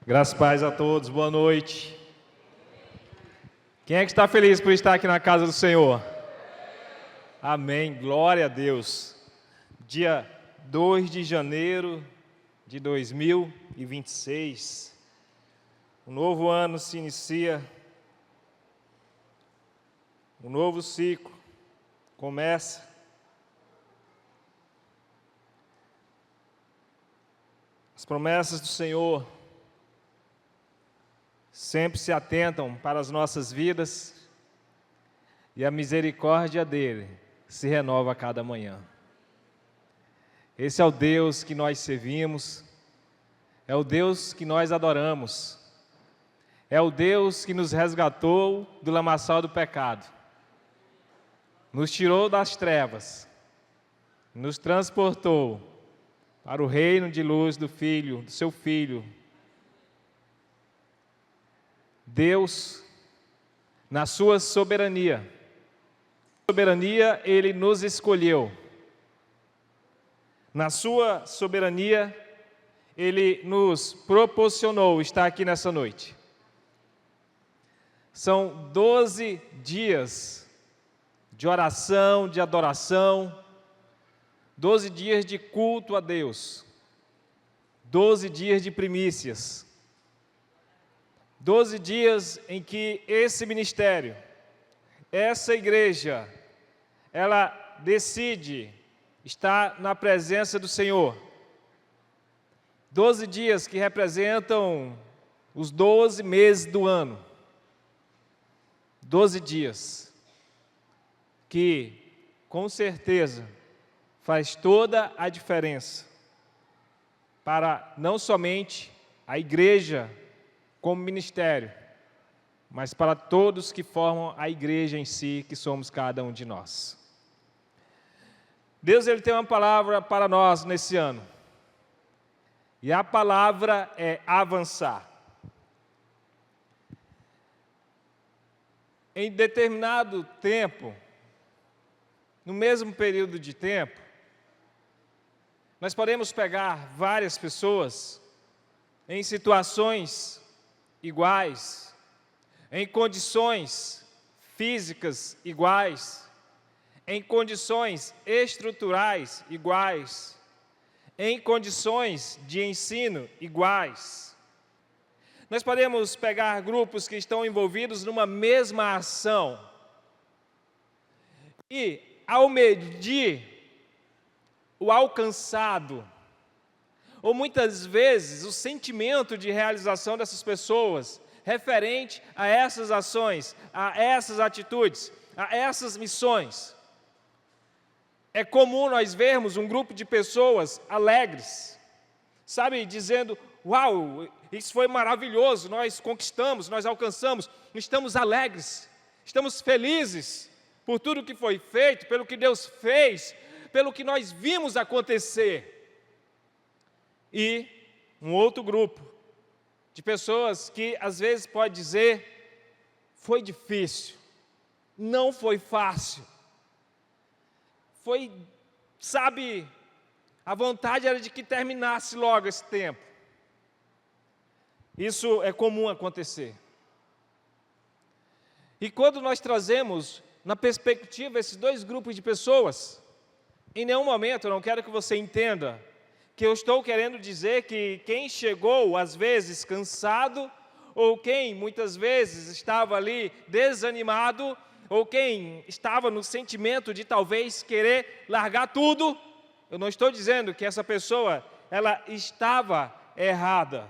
Graças e paz a todos, boa noite. Quem é que está feliz por estar aqui na casa do Senhor? Amém, glória a Deus. Dia 2 de janeiro de 2026, um novo ano se inicia, um novo ciclo começa. As promessas do Senhor sempre se atentam para as nossas vidas e a misericórdia dele se renova a cada manhã. Esse é o Deus que nós servimos, é o Deus que nós adoramos, é o Deus que nos resgatou do lamaçal do pecado, nos tirou das trevas, nos transportou para o reino de luz do Filho, do seu Filho. Deus, na sua soberania, Ele nos escolheu. Na sua soberania, Ele nos proporcionou estar aqui nessa noite. São 12 dias de oração, de adoração, 12 dias de culto a Deus, 12 dias de primícias, 12 dias em que esse ministério, essa igreja, ela decide estar na presença do Senhor. 12 dias que representam os 12 meses do ano. 12 dias que, com certeza, faz toda a diferença para não somente a igreja como ministério, mas para todos que formam a igreja em si, que somos cada um de nós. Deus, Ele tem uma palavra para nós nesse ano, e a palavra é avançar. Em determinado tempo, no mesmo período de tempo, nós podemos pegar várias pessoas em situações iguais, em condições físicas iguais, em condições estruturais iguais, em condições de ensino iguais. Nós podemos pegar grupos que estão envolvidos numa mesma ação e, ao medir o alcançado, ou muitas vezes o sentimento de realização dessas pessoas, referente a essas ações, a essas atitudes, a essas missões, é comum nós vermos um grupo de pessoas alegres, sabe, dizendo: uau, isso foi maravilhoso, nós conquistamos, nós alcançamos, estamos alegres, estamos felizes por tudo que foi feito, pelo que Deus fez, pelo que nós vimos acontecer. E um outro grupo de pessoas que às vezes pode dizer: foi difícil, não foi fácil, foi, sabe, a vontade era de que terminasse logo esse tempo. Isso é comum acontecer. E quando nós trazemos na perspectiva esses dois grupos de pessoas, em nenhum momento eu não quero que você entenda que eu estou querendo dizer que quem chegou, às vezes, cansado, ou quem, muitas vezes, estava ali desanimado, ou quem estava no sentimento de talvez querer largar tudo, eu não estou dizendo que essa pessoa, ela estava errada.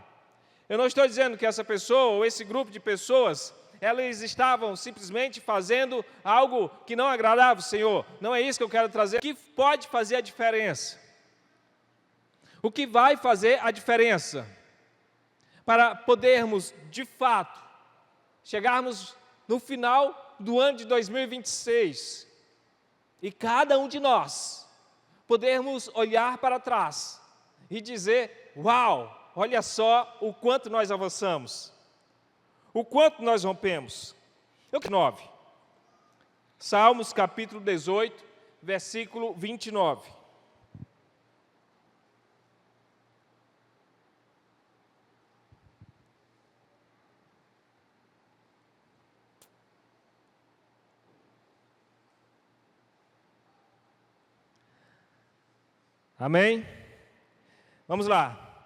Eu não estou dizendo que essa pessoa, ou esse grupo de pessoas, elas estavam simplesmente fazendo algo que não agradava o Senhor. Não é isso que eu quero trazer. O que pode fazer a diferença? O que vai fazer a diferença para podermos, de fato, chegarmos no final do ano de 2026 e cada um de nós podermos olhar para trás e dizer: uau, olha só o quanto nós avançamos, o quanto nós rompemos. 9. Salmos capítulo 18, versículo 29. Amém? Vamos lá.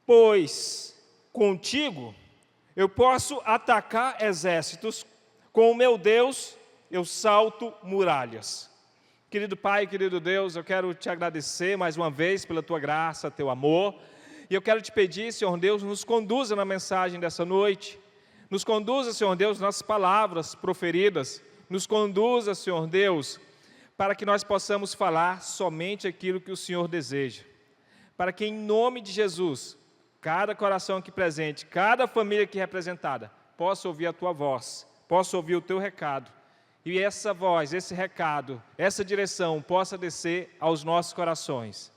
Pois contigo eu posso atacar exércitos, com o meu Deus eu salto muralhas. Querido Pai, querido Deus, eu quero te agradecer mais uma vez pela tua graça, teu amor. E eu quero te pedir, Senhor Deus, nos conduza na mensagem dessa noite. Nos conduza, Senhor Deus, nas palavras proferidas. Nos conduza, Senhor Deus, para que nós possamos falar somente aquilo que o Senhor deseja. Para que, em nome de Jesus, cada coração aqui presente, cada família aqui representada, possa ouvir a tua voz, possa ouvir o teu recado. E essa voz, esse recado, essa direção possa descer aos nossos corações,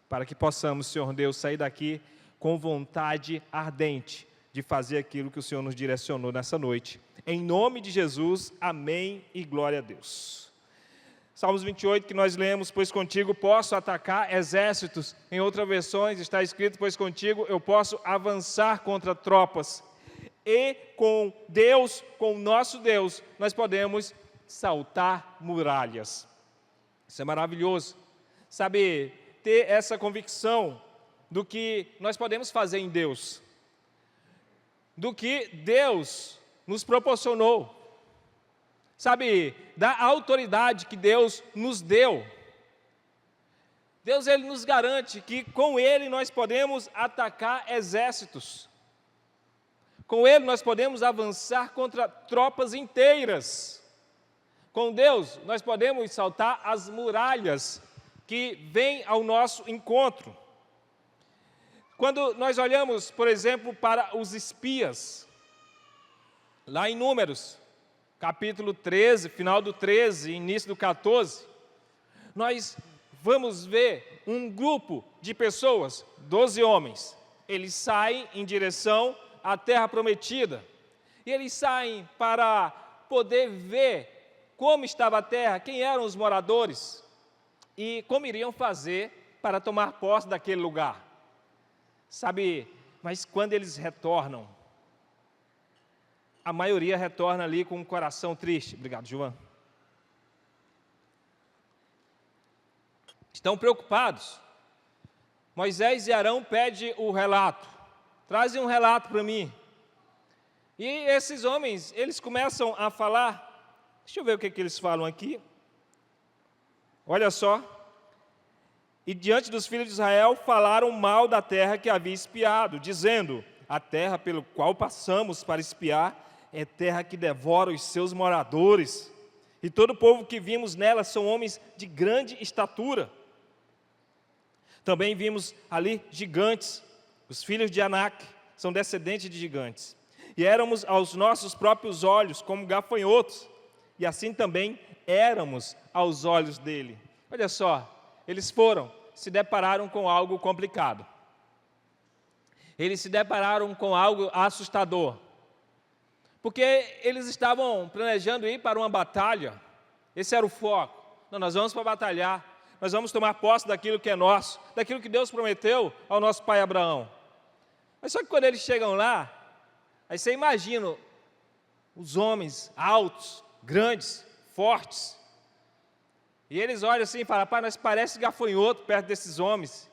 para que possamos, Senhor Deus, sair daqui com vontade ardente de fazer aquilo que o Senhor nos direcionou nessa noite. Em nome de Jesus, amém e glória a Deus. Salmos 28 que nós lemos, pois contigo posso atacar exércitos. Em outras versões está escrito, pois contigo eu posso avançar contra tropas. E com Deus, com o nosso Deus, nós podemos saltar muralhas. Isso é maravilhoso. Sabe, ter essa convicção do que nós podemos fazer em Deus, do que Deus nos proporcionou, sabe, da autoridade que Deus nos deu. Deus, Ele nos garante que com Ele nós podemos atacar exércitos, com Ele nós podemos avançar contra tropas inteiras. Com Deus, nós podemos saltar as muralhas que vêm ao nosso encontro. Quando nós olhamos, por exemplo, para os espias, lá em Números, capítulo 13, final do 13, início do 14, nós vamos ver um grupo de pessoas, 12 homens, eles saem em direção à terra prometida, e eles saem para poder ver como estava a terra, quem eram os moradores e como iriam fazer para tomar posse daquele lugar. Sabe, mas quando eles retornam, a maioria retorna ali com um coração triste. Obrigado, João. Estão preocupados. Moisés e Arão pedem o relato. Trazem um relato para mim. E esses homens, eles começam a falar. Deixa eu ver o que eles falam aqui. Olha só. E diante dos filhos de Israel falaram mal da terra que havia espiado, dizendo, a terra pelo qual passamos para espiar é terra que devora os seus moradores. E todo o povo que vimos nela são homens de grande estatura. Também vimos ali gigantes, os filhos de Anak, são descendentes de gigantes. E éramos aos nossos próprios olhos como gafanhotos, e assim também éramos aos olhos dele. Olha só, eles se depararam com algo complicado. Eles se depararam com algo assustador. Porque eles estavam planejando ir para uma batalha. Esse era o foco. Não, nós vamos para batalhar. Nós vamos tomar posse daquilo que é nosso, daquilo que Deus prometeu ao nosso pai Abraão. Mas só que quando eles chegam lá, aí você imagina os homens altos, grandes, fortes. E eles olham assim e falam, pai, nós parece gafanhoto perto desses homens.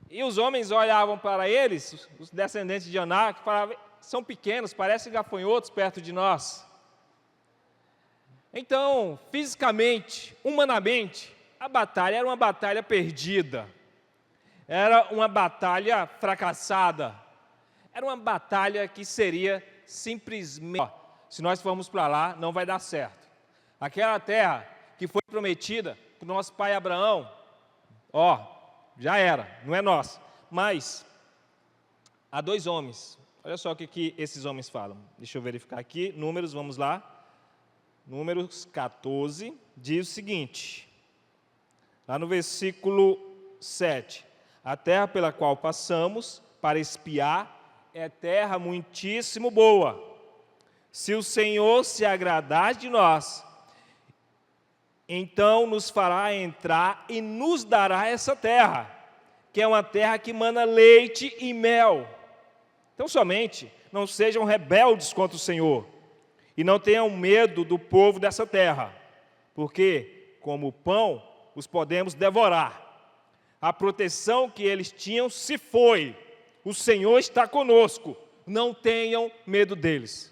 E os homens olhavam para eles, os descendentes de Anak, e falavam, são pequenos, parecem gafanhotos perto de nós. Então, fisicamente, humanamente, a batalha era uma batalha perdida. Era uma batalha fracassada. Era uma batalha que seria simplesmente, se nós formos para lá, não vai dar certo. Aquela terra que foi prometida para o nosso pai Abraão, já era, não é nossa. Mas há 2 homens, olha só o que esses homens falam. Deixa eu verificar aqui, Números, vamos lá. Números 14, diz o seguinte, lá no versículo 7. A terra pela qual passamos para espiar é terra muitíssimo boa. Se o Senhor se agradar de nós, então nos fará entrar e nos dará essa terra, que é uma terra que mana leite e mel. Então somente não sejam rebeldes contra o Senhor, e não tenham medo do povo dessa terra, porque como o pão os podemos devorar. A proteção que eles tinham se foi. O Senhor está conosco. Não tenham medo deles.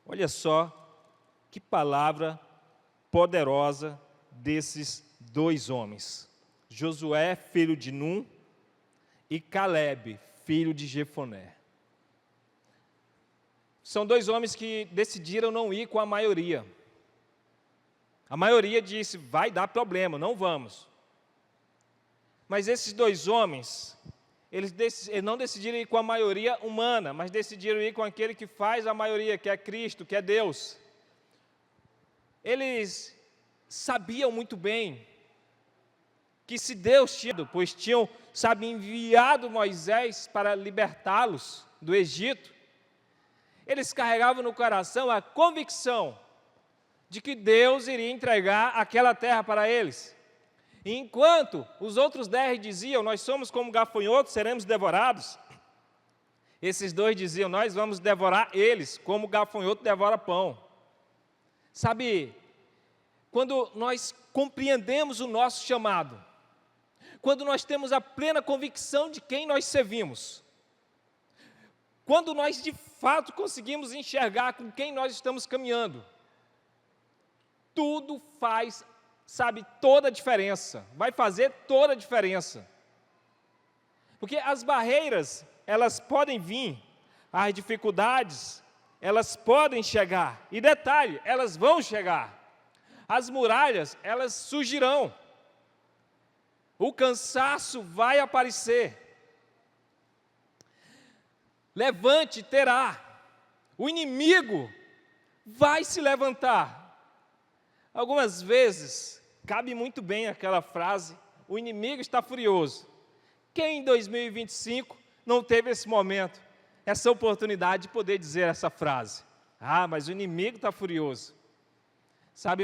Olha só que palavra poderosa desses dois homens. Josué, filho de Num, e Calebe, filho de Jefoné. São dois homens que decidiram não ir com a maioria. A maioria disse, vai dar problema, não vamos. Mas esses dois homens, eles não decidiram ir com a maioria humana, mas decidiram ir com aquele que faz a maioria, que é Cristo, que é Deus. Eles sabiam muito bem que se Deus tinha, pois tinham, enviado Moisés para libertá-los do Egito, eles carregavam no coração a convicção de que Deus iria entregar aquela terra para eles. E enquanto os outros 10 diziam, nós somos como gafanhotos, seremos devorados, esses dois diziam, nós vamos devorar eles, como gafanhoto devora pão. Sabe, quando nós compreendemos o nosso chamado, quando nós temos a plena convicção de quem nós servimos, quando nós de fato conseguimos enxergar com quem nós estamos caminhando, tudo faz, toda a diferença, vai fazer toda a diferença. Porque as barreiras, elas podem vir, as dificuldades, elas podem chegar, e detalhe, elas vão chegar. As muralhas, elas surgirão. O cansaço vai aparecer. Levante terá. O inimigo vai se levantar. Algumas vezes, cabe muito bem aquela frase, o inimigo está furioso. Quem em 2025 não teve esse momento, essa oportunidade de poder dizer essa frase? Ah, mas o inimigo está furioso.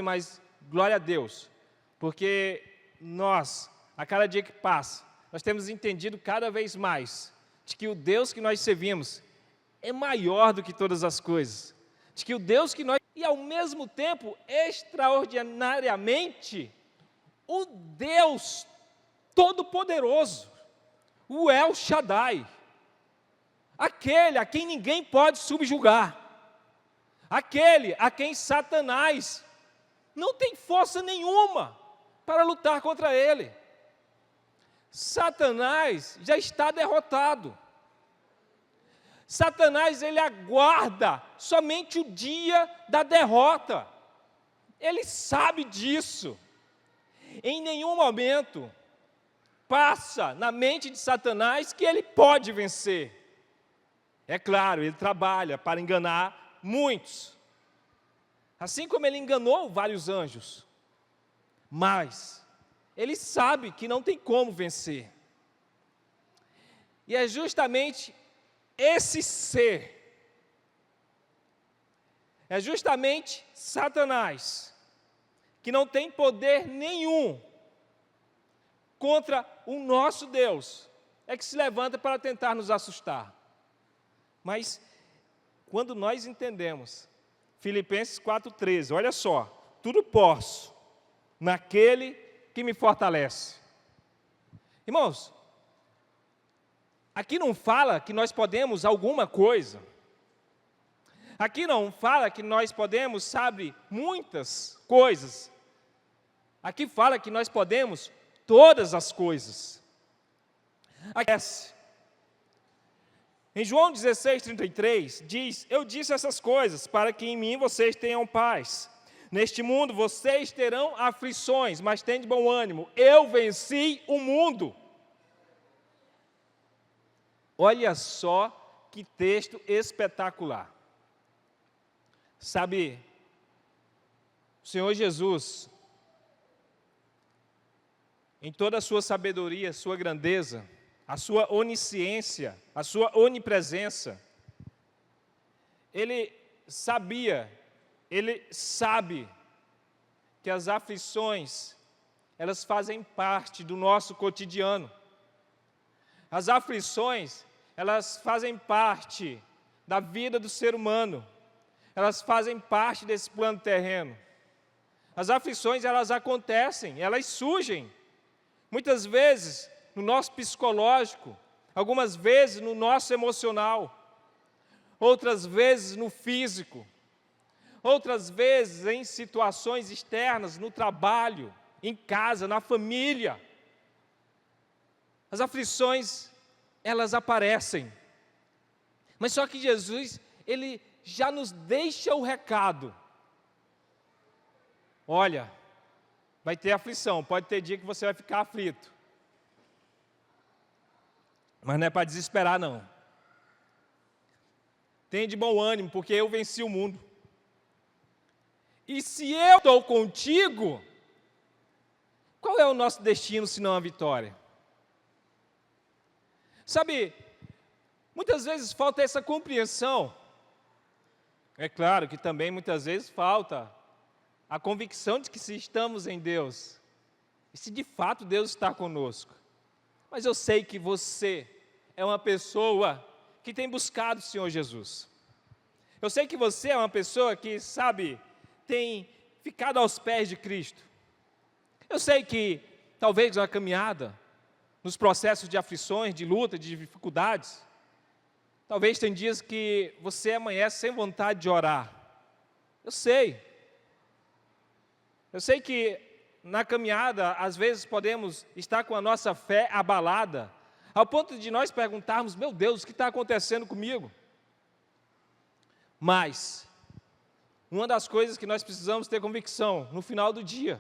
Mas glória a Deus, porque nós, a cada dia que passa, nós temos entendido cada vez mais de que o Deus que nós servimos é maior do que todas as coisas, de que o Deus que nós, e ao mesmo tempo, extraordinariamente, o Deus Todo-Poderoso, o El Shaddai, aquele a quem ninguém pode subjugar, aquele a quem Satanás não tem força nenhuma para lutar contra ele. Satanás já está derrotado. Satanás, ele aguarda somente o dia da derrota. Ele sabe disso. Em nenhum momento passa na mente de Satanás que ele pode vencer. É claro, ele trabalha para enganar muitos. Assim como ele enganou vários anjos. Mas ele sabe que não tem como vencer. E é justamente esse ser, é justamente Satanás, que não tem poder nenhum contra o nosso Deus, é que se levanta para tentar nos assustar. Mas, quando nós entendemos, Filipenses 4,13, olha só, tudo posso naquele que me fortalece. Irmãos, aqui não fala que nós podemos alguma coisa. Aqui não fala que nós podemos, muitas coisas. Aqui fala que nós podemos todas as coisas. Em João 16:33, diz, eu disse essas coisas para que em mim vocês tenham paz. Neste mundo vocês terão aflições, mas tende bom ânimo. Eu venci o mundo. Olha só que texto espetacular. O Senhor Jesus, em toda a sua sabedoria, sua grandeza, a sua onisciência, a sua onipresença, Ele sabe que as aflições, elas fazem parte do nosso cotidiano. As aflições, elas fazem parte da vida do ser humano. Elas fazem parte desse plano terreno. As aflições, elas acontecem, elas surgem. Muitas vezes no nosso psicológico, algumas vezes no nosso emocional, outras vezes no físico, outras vezes em situações externas, no trabalho, em casa, na família. As aflições, elas aparecem. Mas só que Jesus, Ele já nos deixa o recado. Olha, vai ter aflição, pode ter dia que você vai ficar aflito. Mas não é para desesperar, não. Tenha de bom ânimo, porque eu venci o mundo. E se eu estou contigo, qual é o nosso destino senão a vitória? Sabe, muitas vezes falta essa compreensão. É claro que também muitas vezes falta a convicção de que se estamos em Deus, e se de fato Deus está conosco. Mas eu sei que você é uma pessoa que tem buscado o Senhor Jesus. Eu sei que você é uma pessoa que, sabe, tem ficado aos pés de Cristo. Eu sei que, talvez na caminhada, nos processos de aflições, de luta, de dificuldades, talvez tem dias que você amanhece sem vontade de orar. Eu sei. Eu sei que na caminhada, às vezes podemos estar com a nossa fé abalada, ao ponto de nós perguntarmos, meu Deus, o que está acontecendo comigo? Mas, uma das coisas que nós precisamos ter convicção, no final do dia,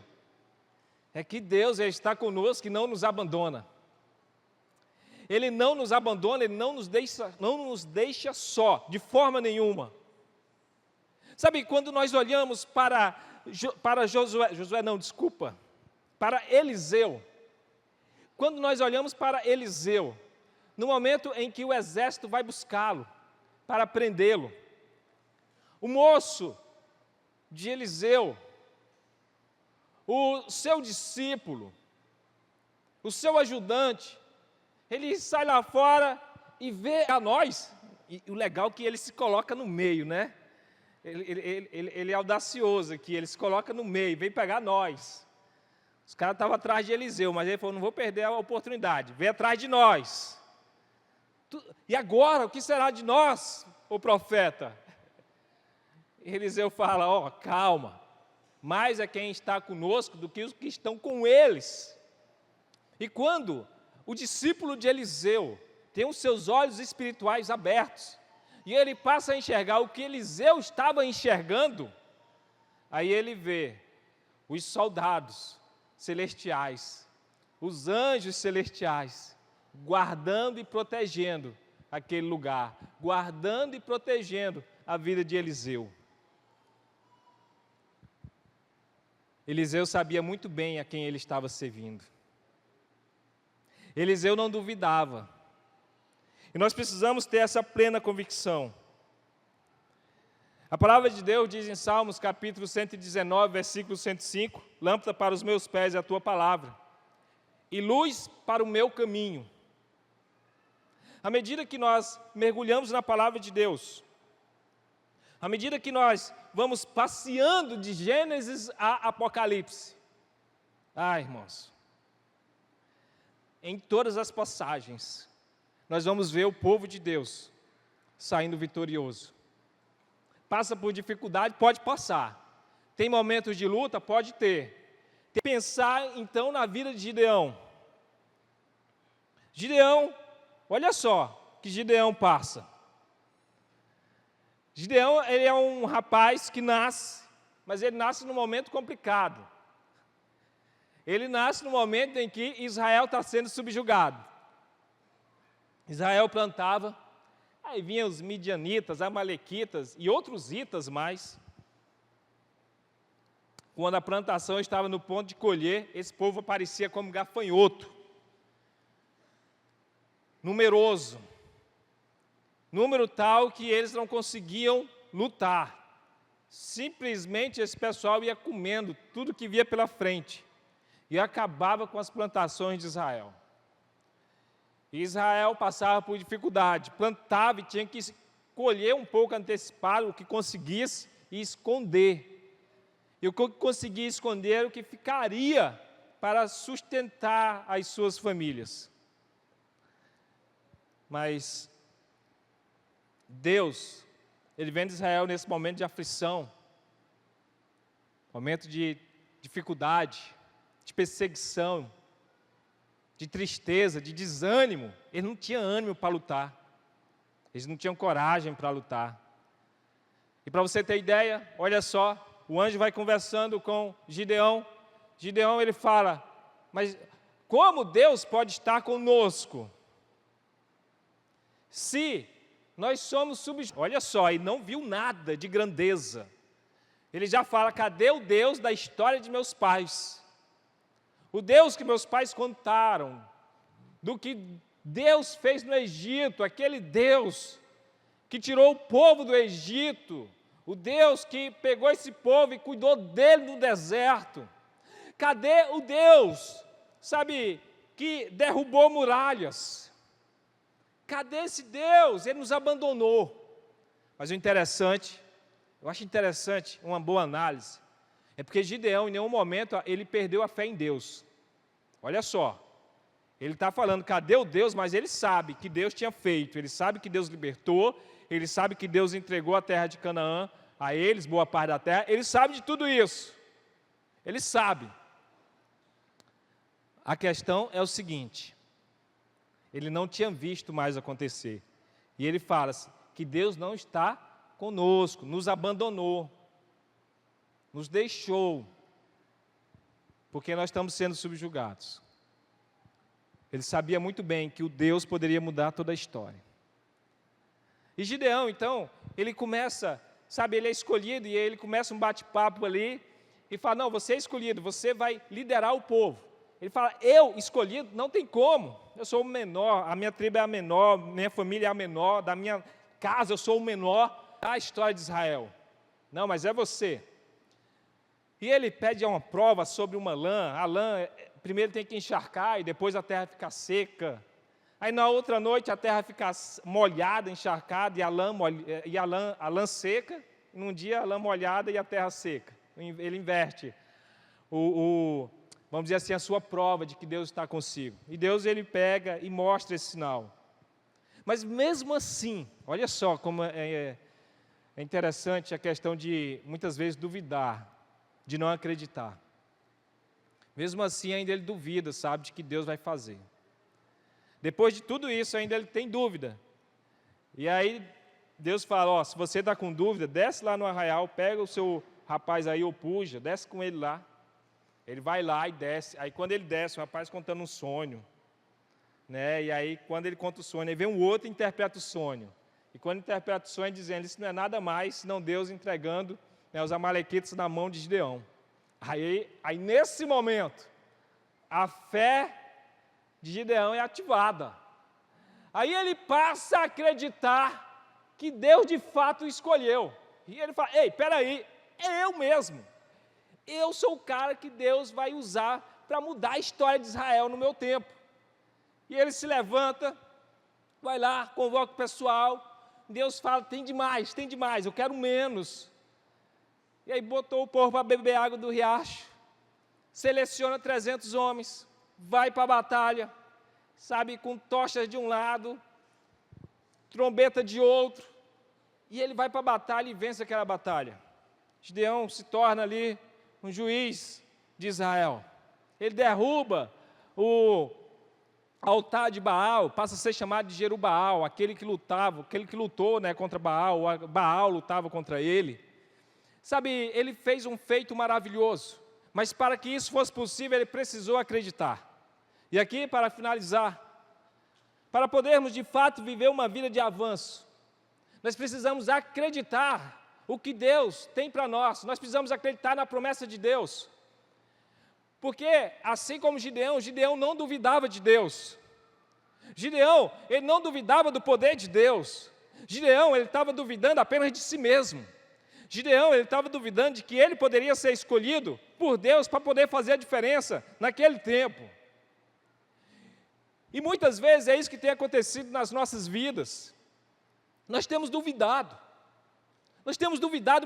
é que Deus está conosco e não nos abandona. Ele não nos abandona, Ele não nos deixa só, de forma nenhuma. Sabe, quando nós olhamos para Eliseu, quando nós olhamos para Eliseu, no momento em que o exército vai buscá-lo, para prendê-lo, o moço de Eliseu, o seu discípulo, o seu ajudante, ele sai lá fora e vê a nós, e o legal é que ele se coloca no meio, né? Ele é audacioso aqui, ele se coloca no meio, vem pegar nós. Os caras estavam atrás de Eliseu, mas ele falou, não vou perder a oportunidade, vem atrás de nós. E agora, o que será de nós, o profeta? Eliseu fala, ó, calma, mais é quem está conosco do que os que estão com eles. E quando o discípulo de Eliseu tem os seus olhos espirituais abertos, e ele passa a enxergar o que Eliseu estava enxergando, aí ele vê os soldados celestiais, os anjos celestiais, guardando e protegendo aquele lugar, guardando e protegendo a vida de Eliseu. Eliseu sabia muito bem a quem ele estava servindo. Eliseu não duvidava. E nós precisamos ter essa plena convicção. A palavra de Deus diz em Salmos, capítulo 119, versículo 105, lâmpada para os meus pés é a tua palavra, e luz para o meu caminho. À medida que nós mergulhamos na palavra de Deus, à medida que nós vamos passeando de Gênesis a Apocalipse, irmãos, em todas as passagens, nós vamos ver o povo de Deus saindo vitorioso. Passa por dificuldade, pode passar. Tem momentos de luta, pode ter. Tem que pensar então na vida de Gideão. Gideão, olha só que Gideão passa. Gideão, ele é um rapaz que nasce, mas ele nasce num momento complicado. Ele nasce no momento em que Israel está sendo subjugado. Israel plantava, aí vinham os midianitas, amalequitas e outros itas mais. Quando a plantação estava no ponto de colher, esse povo aparecia como gafanhoto, numeroso, número tal que eles não conseguiam lutar. Simplesmente esse pessoal ia comendo tudo que via pela frente e acabava com as plantações de Israel. Israel passava por dificuldade, plantava e tinha que colher um pouco antecipado o que conseguisse e esconder. e o que conseguia esconder, o que ficaria para sustentar as suas famílias. Mas Deus, Ele vem de Israel nesse momento de aflição, momento de dificuldade, de perseguição, de tristeza, de desânimo. Eles não tinham ânimo para lutar, eles não tinham coragem para lutar. E para você ter ideia, olha só, o anjo vai conversando com Gideão. Gideão, ele fala, mas como Deus pode estar conosco? Se nós somos olha só, e não viu nada de grandeza. Ele já fala, cadê o Deus da história de meus pais? O Deus que meus pais contaram, do que Deus fez no Egito, aquele Deus que tirou o povo do Egito, o Deus que pegou esse povo e cuidou dele no deserto. Cadê o Deus, sabe, que derrubou muralhas? Cadê esse Deus? Ele nos abandonou. Mas o interessante, eu acho interessante, uma boa análise, é porque Gideão, em nenhum momento, ele perdeu a fé em Deus. Olha só, ele está falando, cadê o Deus? Mas ele sabe que Deus tinha feito, ele sabe que Deus libertou, ele sabe que Deus entregou a terra de Canaã a eles, boa parte da terra, ele sabe de tudo isso. Ele sabe. A questão é o seguinte, ele não tinha visto mais acontecer. E ele fala que Deus não está conosco, nos abandonou, nos deixou, porque nós estamos sendo subjugados. Ele sabia muito bem que o Deus poderia mudar toda a história. E Gideão, então, ele começa, sabe, ele é escolhido, e ele começa um bate-papo ali, e fala, não, você é escolhido, você vai liderar o povo. Ele fala, eu escolhido? Não tem como, eu sou o menor, a minha tribo é a menor, minha família é a menor, da minha casa eu sou o menor da história de Israel. Não, mas é você. E ele pede uma prova sobre uma lã, a lã primeiro tem que encharcar e depois a terra fica seca. Aí na outra noite a terra fica molhada, encharcada e a lã seca, num dia a lã molhada e a terra seca. Ele inverte vamos dizer assim, a sua prova de que Deus está consigo. E Deus, ele pega e mostra esse sinal. Mas mesmo assim, olha só como é interessante a questão de, muitas vezes, duvidar, de não acreditar. Mesmo assim, ainda ele duvida, sabe, de que Deus vai fazer. Depois de tudo isso, ainda ele tem dúvida. E aí, Deus fala, ó, se você está com dúvida, desce lá no arraial, pega o seu rapaz aí, ou puja, desce com ele lá. Ele vai lá e desce. Aí quando ele desce, o rapaz contando um sonho, né? E aí quando ele conta o sonho, aí vem um outro e interpreta o sonho. E quando interpreta o sonho, dizendo, isso não é nada mais, senão Deus entregando, né, os amalequitas na mão de Gideão. Aí nesse momento, a fé de Gideão é ativada. Aí ele passa a acreditar que Deus de fato o escolheu. E ele fala, ei, peraí, é eu mesmo. Eu sou o cara que Deus vai usar para mudar a história de Israel no meu tempo. E ele se levanta, vai lá, convoca o pessoal, Deus fala, tem demais, eu quero menos. E aí botou o povo para beber água do riacho, seleciona 300 homens, vai para a batalha, sabe, com tochas de um lado, trombeta de outro, e ele vai para a batalha e vence aquela batalha. Gideão se torna ali um juiz de Israel. Ele derruba o altar de Baal, passa a ser chamado de Jerubaal, aquele que lutou, né, contra Baal, Baal lutava contra ele. Sabe, ele fez um feito maravilhoso, mas para que isso fosse possível, ele precisou acreditar. E aqui, para finalizar, para podermos de fato viver uma vida de avanço, nós precisamos acreditar o que Deus tem para nós. Nós precisamos acreditar na promessa de Deus. Porque, assim como Gideão não duvidava de Deus. Gideão, ele não duvidava do poder de Deus. Gideão, ele estava duvidando apenas de si mesmo. Gideão, ele estava duvidando de que ele poderia ser escolhido por Deus para poder fazer a diferença naquele tempo. E muitas vezes é isso que tem acontecido nas nossas vidas. Nós temos duvidado. Nós temos duvidado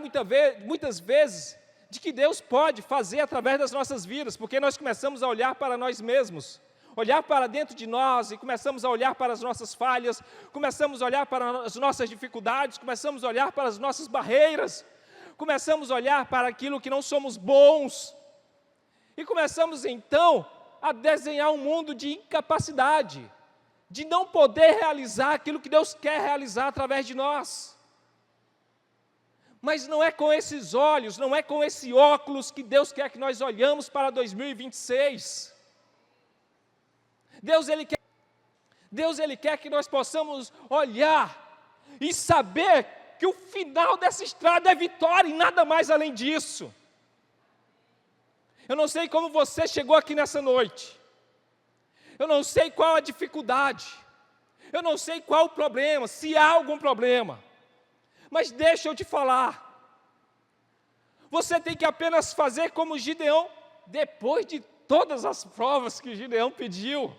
muitas vezes de que Deus pode fazer através das nossas vidas, porque nós começamos a olhar para nós mesmos, olhar para dentro de nós e começamos a olhar para as nossas falhas, começamos a olhar para as nossas dificuldades, começamos a olhar para as nossas barreiras, começamos a olhar para aquilo que não somos bons e começamos então a desenhar um mundo de incapacidade, de não poder realizar aquilo que Deus quer realizar através de nós. Mas não é com esses olhos, não é com esse óculos que Deus quer que nós olhamos para 2026. Deus ele quer que nós possamos olhar e saber que o final dessa estrada é vitória e nada mais além disso. Eu não sei como você chegou aqui nessa noite. Eu não sei qual a dificuldade. Eu não sei qual o problema, se há algum problema. Mas deixa eu te falar. Você tem que apenas fazer como Gideão, depois de todas as provas que Gideão pediu.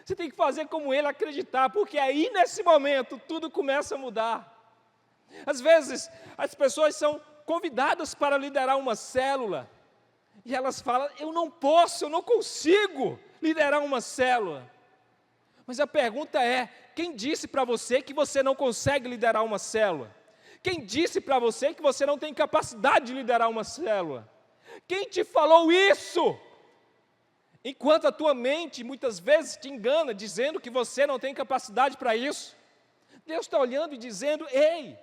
Você tem que fazer como ele, acreditar, porque aí nesse momento tudo começa a mudar. Às vezes as pessoas são convidadas para liderar uma célula, e elas falam, eu não posso, eu não consigo liderar uma célula. Mas a pergunta é, quem disse para você que você não consegue liderar uma célula? Quem disse para você que você não tem capacidade de liderar uma célula? Quem te falou isso? Enquanto a tua mente muitas vezes te engana, dizendo que você não tem capacidade para isso, Deus está olhando e dizendo, ei,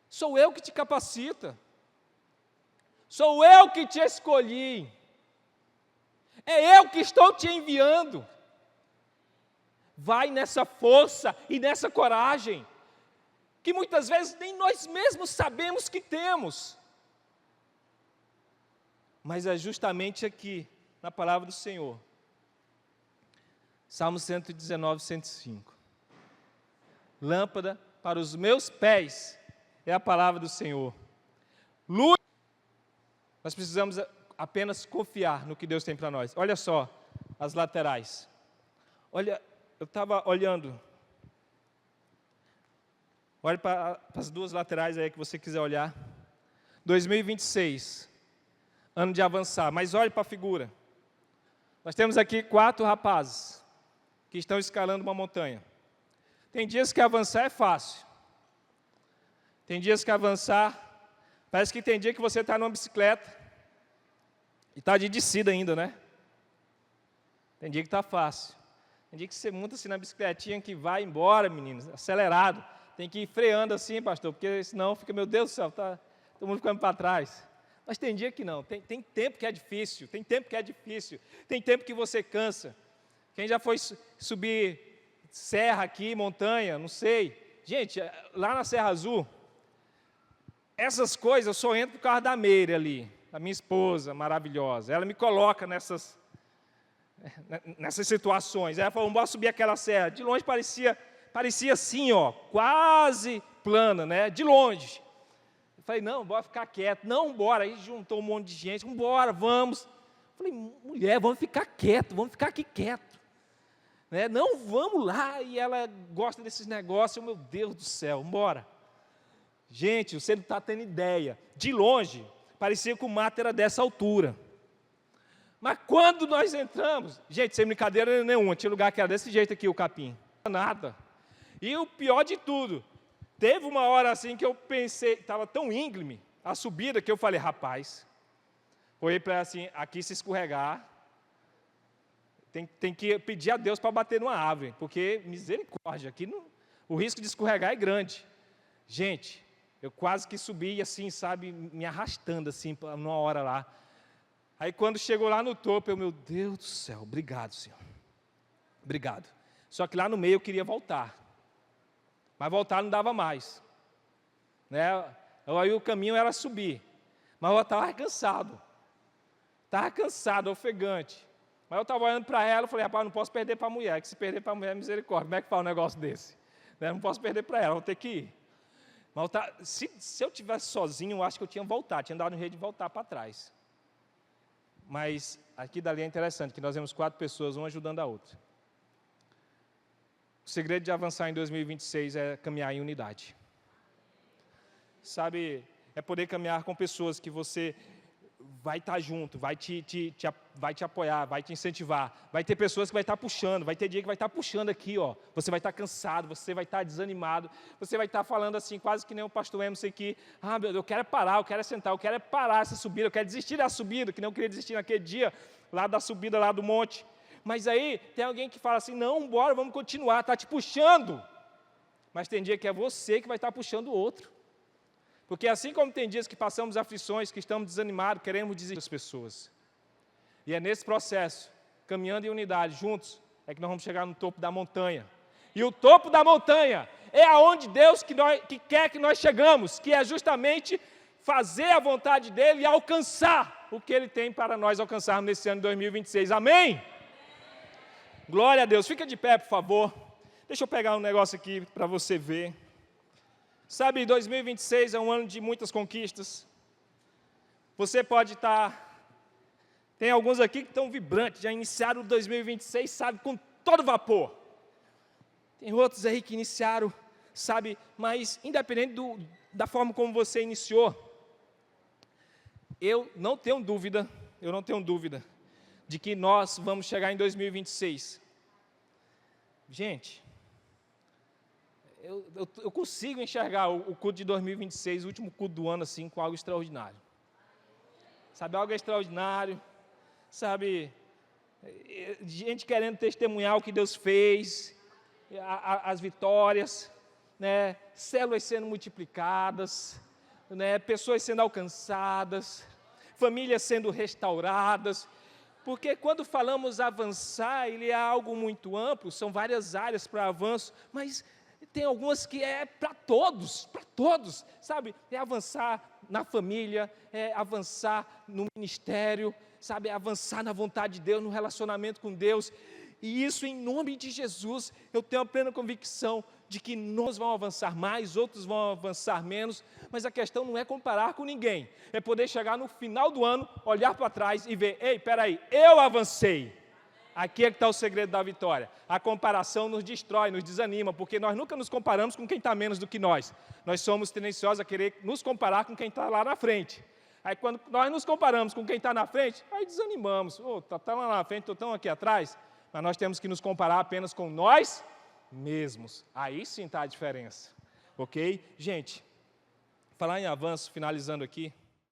sou eu que te capacita, sou eu que te escolhi, é eu que estou te enviando. Vai nessa força e nessa coragem, que muitas vezes nem nós mesmos sabemos que temos. Mas é justamente aqui, na palavra do Senhor. Salmo 119, 105. Lâmpada para os meus pés é a palavra do Senhor. Luz. Nós precisamos apenas confiar no que Deus tem para nós. Olha só as laterais. Olha, eu estava olhando. Olhe para as duas laterais aí que você quiser olhar. 2026, ano de avançar. Mas olhe para a figura. Nós temos aqui 4 rapazes que estão escalando uma montanha. Tem dias que avançar é fácil. Tem dias que avançar, parece que tem dia que você está numa bicicleta e está de descida ainda, né? Tem dia que está fácil. Tem dia que você monta assim na bicicletinha que vai embora, meninos, acelerado. Tem que ir freando assim, pastor, porque senão fica, meu Deus do céu, tá todo mundo ficando para trás. Mas tem dia que não, tem tempo que é difícil, tem tempo que você cansa. Quem já foi subir serra aqui, montanha, não sei. Gente, lá na Serra Azul, essas coisas eu só entro por causa da Meire ali, a minha esposa maravilhosa. Ela me coloca nessas situações. Ela falou, vamos subir aquela serra. De longe parecia assim, ó, quase plana, né? De longe. Eu falei, não, bora ficar quieto. Não, bora. Aí juntou um monte de gente, bora, vamos. Eu falei, mulher, vamos ficar quieto, vamos ficar aqui quieto. Né? Não, vamos lá. E ela gosta desses negócios. Meu Deus do céu, bora. Gente, você não está tendo ideia. De longe, parecia que o mato era dessa altura. Mas quando nós entramos, gente, sem brincadeira nenhuma, tinha lugar que era desse jeito aqui, o capim. Nada. E o pior de tudo, teve uma hora assim que eu pensei, estava tão íngreme a subida, que eu falei, rapaz, foi para assim, aqui se escorregar, tem que pedir a Deus para bater numa árvore, porque misericórdia, aqui o risco de escorregar é grande. Gente, eu quase que subi assim, sabe, me arrastando assim, numa hora lá. Aí quando chegou lá no topo, meu Deus do céu, obrigado, Senhor. Obrigado. Só que lá no meio eu queria voltar. Mas voltar não dava mais. Né? Aí o caminho era subir. Mas eu estava cansado. Estava cansado, ofegante. Mas eu estava olhando para ela e falei, rapaz, não posso perder para a mulher, que se perder para a mulher é misericórdia. Como é que faz um negócio desse? Né? Não posso perder para ela, vou ter que ir. Mas se eu tivesse sozinho, eu acho que eu tinha voltado, tinha dado um jeito de voltar para trás. Mas aqui dali é interessante, que nós vemos 4 pessoas, uma ajudando a outra. O segredo de avançar em 2026 é caminhar em unidade. Sabe, é poder caminhar com pessoas que você vai estar junto, vai te apoiar, vai te incentivar. Vai ter pessoas que vai estar puxando, vai ter dia que vai estar puxando aqui, ó. Você vai estar cansado, você vai estar desanimado, você vai estar falando assim, quase que nem o pastor Emerson aqui, eu quero parar, eu quero sentar, eu quero parar essa subida, eu quero desistir da subida, que não queria desistir naquele dia, lá da subida, lá do monte. Mas aí tem alguém que fala assim, não, bora, vamos continuar, está te puxando. Mas tem dia que é você que vai estar puxando o outro. Porque assim como tem dias que passamos aflições, que estamos desanimados, queremos desistir das pessoas. E é nesse processo, caminhando em unidade, juntos, é que nós vamos chegar no topo da montanha. E o topo da montanha é aonde Deus que quer que nós chegamos, que é justamente fazer a vontade dEle e alcançar o que Ele tem para nós alcançarmos nesse ano de 2026. Amém? Glória a Deus. Fica de pé, por favor. Deixa eu pegar um negócio aqui para você ver. Sabe, 2026 é um ano de muitas conquistas. Você pode estar... Tem alguns aqui que estão vibrantes, já iniciaram o 2026, sabe, com todo vapor. Tem outros aí que iniciaram, sabe, mas independente da forma como você iniciou, eu não tenho dúvida de que nós vamos chegar em 2026. Gente... Eu consigo enxergar o culto de 2026, o último culto do ano, assim, com algo extraordinário. Sabe, algo extraordinário, sabe, gente querendo testemunhar o que Deus fez, as vitórias, né, células sendo multiplicadas, né, pessoas sendo alcançadas, famílias sendo restauradas. Porque quando falamos avançar, ele é algo muito amplo, são várias áreas para avanço, mas... tem algumas que é para todos, sabe? É avançar na família, é avançar no ministério, sabe? É avançar na vontade de Deus, no relacionamento com Deus. E isso, em nome de Jesus, eu tenho a plena convicção de que nós vamos avançar mais, outros vão avançar menos, mas a questão não é comparar com ninguém, é poder chegar no final do ano, olhar para trás e ver, ei, peraí, eu avancei. Aqui é que está o segredo da vitória. A comparação nos destrói, nos desanima, porque nós nunca nos comparamos com quem está menos do que nós. Nós somos tendenciosos a querer nos comparar com quem está lá na frente. Aí quando nós nos comparamos com quem está na frente, aí desanimamos. Está lá na frente, estou tão aqui atrás. Mas nós temos que nos comparar apenas com nós mesmos. Aí sim está a diferença. Ok? Gente, falar em avanço, finalizando aqui.